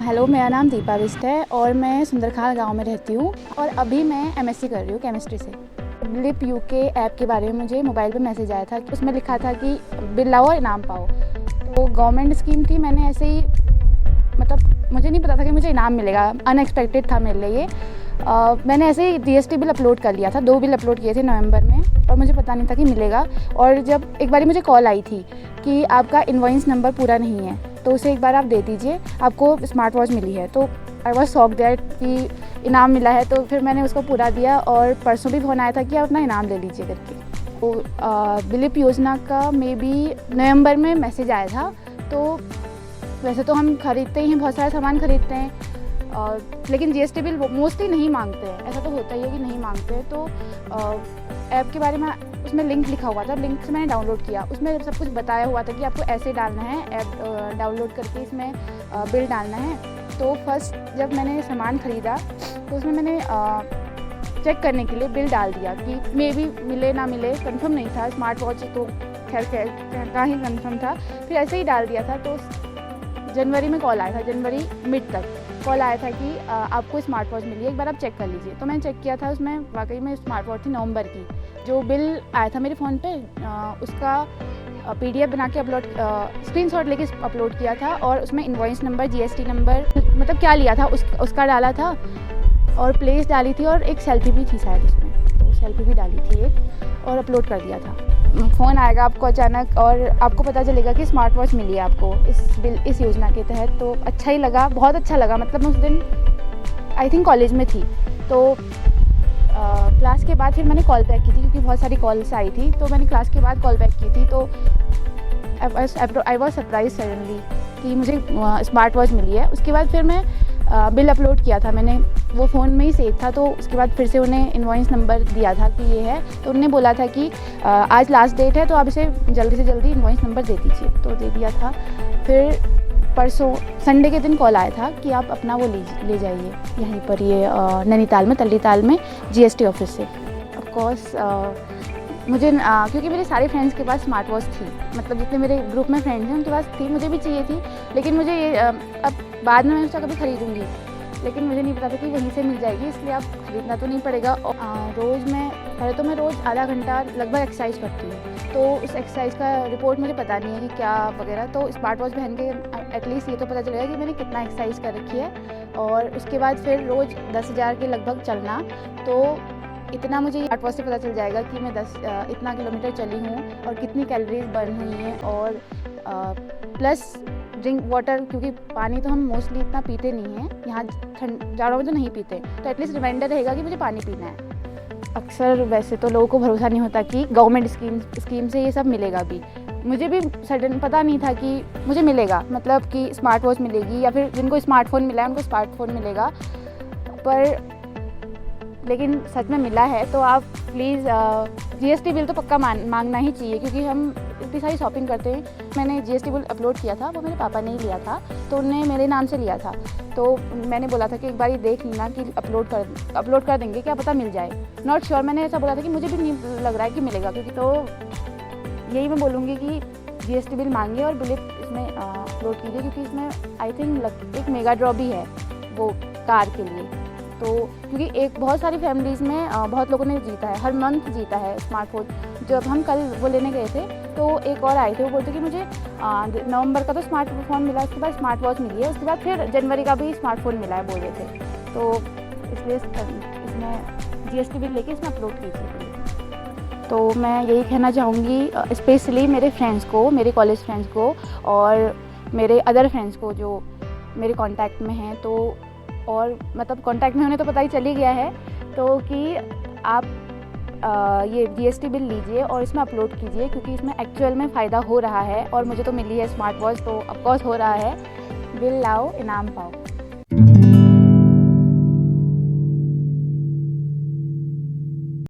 Hello, मेरा नाम दीपा बिष्ट है और मैं सुंदरखाल गांव में रहती हूँ और अभी मैं एमएससी कर रही हूँ केमिस्ट्री से। ब्लिप यूके ऐप के बारे में मुझे मोबाइल पे मैसेज आया था, उसमें लिखा था कि बिल लाओ इनाम पाओ। तो गवर्नमेंट स्कीम थी, मैंने ऐसे ही मतलब मुझे नहीं पता था कि मुझे इनाम मिलेगा, अनएक्सपेक्टेड था मेरे लिए। मैंने ऐसे ही जीएसटी बिल अपलोड कर लिया था, 2 बिल अपलोड किए थे नवंबर में और मुझे पता नहीं था कि मिलेगा। और जब एक बारी मुझे कॉल आई थी कि आपका इनवॉइस नंबर पूरा नहीं है तो उसे एक बार आप दे दीजिए, आपको स्मार्ट वॉच मिली है। तो आई वॉज शॉक्ड दैट कि इनाम मिला है। तो फिर मैंने उसको पूरा दिया और परसों भी फ़ोन आया था कि आप अपना इनाम ले लीजिए करके। तो बिलिप योजना का मे बी नवंबर में मैसेज आया था। तो वैसे तो हम खरीदते ही हैं, बहुत सारा सामान खरीदते हैं, लेकिन जीएसटी बिल मोस्टली नहीं मांगते हैं। ऐसा तो होता ही है कि नहीं मांगते हैं। तो ऐप के बारे में उसमें लिंक लिखा हुआ था, लिंक से मैंने डाउनलोड किया। उसमें सब कुछ बताया हुआ था कि आपको ऐसे डालना है, ऐप डाउनलोड करके इसमें बिल डालना है। तो फर्स्ट जब मैंने सामान ख़रीदा तो उसमें मैंने चेक करने के लिए बिल डाल दिया कि मे बी मिले ना मिले, कंफर्म नहीं था। स्मार्ट वॉच तो खैर का ही कंफर्म था। फिर ऐसे ही डाल दिया था। तो जनवरी में कॉल आया था, जनवरी मिड तक कॉल आया था कि आपको स्मार्ट वॉच मिली है, एक बार आप चेक कर लीजिए। तो मैंने चेक किया था, उसमें वाकई में स्मार्ट वॉच थी नवंबर की। जो बिल आया था मेरे फ़ोन पे उसका पीडीएफ बना के स्क्रीनशॉट लेके अपलोड किया था और उसमें इनवॉइस नंबर, जीएसटी नंबर, मतलब क्या लिया था उसका डाला था और प्लेस डाली थी और एक सेल्फी भी थी शायद उसमें। तो सेल्फी भी डाली थी एक और अपलोड कर दिया था। फ़ोन आएगा आपको अचानक और आपको पता चलेगा कि स्मार्ट वॉच मिली है आपको इस योजना के तहत। तो अच्छा ही लगा, बहुत अच्छा लगा। मतलब मैं उस दिन आई थिंक कॉलेज में थी। तो क्लास के बाद फिर मैंने कॉल बैक की थी क्योंकि बहुत सारी कॉल्स आई थी। तो मैंने क्लास के बाद कॉल बैक की थी। तो आई वॉज सरप्राइज सडनली कि मुझे स्मार्ट वॉच मिली है। उसके बाद फिर मैं बिल अपलोड किया था, मैंने वो फ़ोन में ही सेव था। तो उसके बाद फिर से उन्हें इनवॉइस नंबर दिया था कि ये है। तो उन्होंने बोला था कि आज लास्ट डेट है तो आप इसे जल्दी से जल्दी इनवॉइस नंबर दे दीजिए। तो दे दिया था। फिर परसों संडे के दिन कॉल आया था कि आप अपना वो ले जाइए यहीं पर, ये नैनीताल में, तल्लीताल में जीएसटी ऑफिस से। ऑफकोर्स मुझे क्योंकि मेरे सारे फ्रेंड्स के पास स्मार्ट वॉच थी, मतलब जितने मेरे ग्रुप में फ्रेंड्स हैं उनके पास थी, मुझे भी चाहिए थी। लेकिन मुझे ये अब बाद में मैं उसका कभी ख़रीदूँगी, लेकिन मुझे नहीं पता था कि वहीं से मिल जाएगी, इसलिए अब खरीदना तो नहीं पड़ेगा। रोज़ मैं रोज़ आधा घंटा लगभग एक्सरसाइज करती हूँ। तो उस एक्सरसाइज का रिपोर्ट मुझे पता नहीं है कि क्या वगैरह। तो स्मार्ट वॉच पहन के एटलीस्ट ये तो पता चलेगा कि मैंने कितना एक्सरसाइज कर रखी है। और उसके बाद फिर रोज़ 10,000 के लगभग चलना। तो इतना मुझे स्मार्ट वॉच से पता चल जाएगा कि मैं इतना किलोमीटर चली हूँ और कितनी कैलोरीज बर्न हुई हैं। और प्लस ड्रिंक वाटर, क्योंकि पानी तो हम मोस्टली इतना पीते नहीं हैं यहाँ, जाड़ों में तो नहीं पीते। तो एटलीस्ट रिमाइंडर रहेगा कि मुझे पानी पीना है। अक्सर वैसे तो लोगों को भरोसा नहीं होता कि गवर्नमेंट स्कीम से ये सब मिलेगा भी। मुझे भी सडन पता नहीं था कि मुझे मिलेगा, मतलब कि स्मार्ट वॉच मिलेगी या फिर जिनको स्मार्टफोन मिला है उनको स्मार्टफोन मिलेगा। पर लेकिन सच में मिला है। तो आप प्लीज़ जीएसटी बिल तो पक्का मांगना ही चाहिए, क्योंकि हम इतनी सारी शॉपिंग करते हैं। मैंने जीएसटी बिल अपलोड किया था, वो मेरे पापा ने ही लिया था, तो उन्होंने मेरे नाम से लिया था। तो मैंने बोला था कि एक बार ये देख लेना कि अपलोड कर देंगे, क्या पता मिल जाए। नॉट श्योर, मैंने ऐसा बोला था कि मुझे भी नहीं लग रहा है कि मिलेगा, क्योंकि तो यही मैं बोलूँगी कि जीएसटी बिल मांगिए और बिल इसमें अपलोड कीजिए, क्योंकि इसमें आई थिंक एक मेगा ड्रॉ भी है वो कार के लिए। तो क्योंकि बहुत सारी फैमिलीज़ में बहुत लोगों ने जीता है, हर मंथ जीता है स्मार्टफोन। जब हम कल वो लेने गए थे तो एक और आए थे, वो बोलते कि मुझे नवंबर का तो स्मार्टफोन मिला, उसके बाद स्मार्ट वॉच मिली है, उसके बाद फिर जनवरी का भी स्मार्टफोन मिला है बोल रहे थे। तो इसलिए इसमें जीएसटी बिल लेके इसमें अपलोड कीजिए। तो मैं यही कहना चाहूँगी स्पेशली मेरे फ्रेंड्स को, मेरे कॉलेज फ्रेंड्स को और मेरे अदर फ्रेंड्स को जो मेरे कॉन्टैक्ट में हैं। तो और मतलब कॉन्टैक्ट में होने तो पता ही चल ही गया है, तो कि आप ये जीएसटी बिल लीजिए और इसमें अपलोड कीजिए, क्योंकि इसमें एक्चुअल में फ़ायदा हो रहा है और मुझे तो मिली है स्मार्ट वॉच, तो ऑफकोर्स हो रहा है। बिल लाओ इनाम पाओ।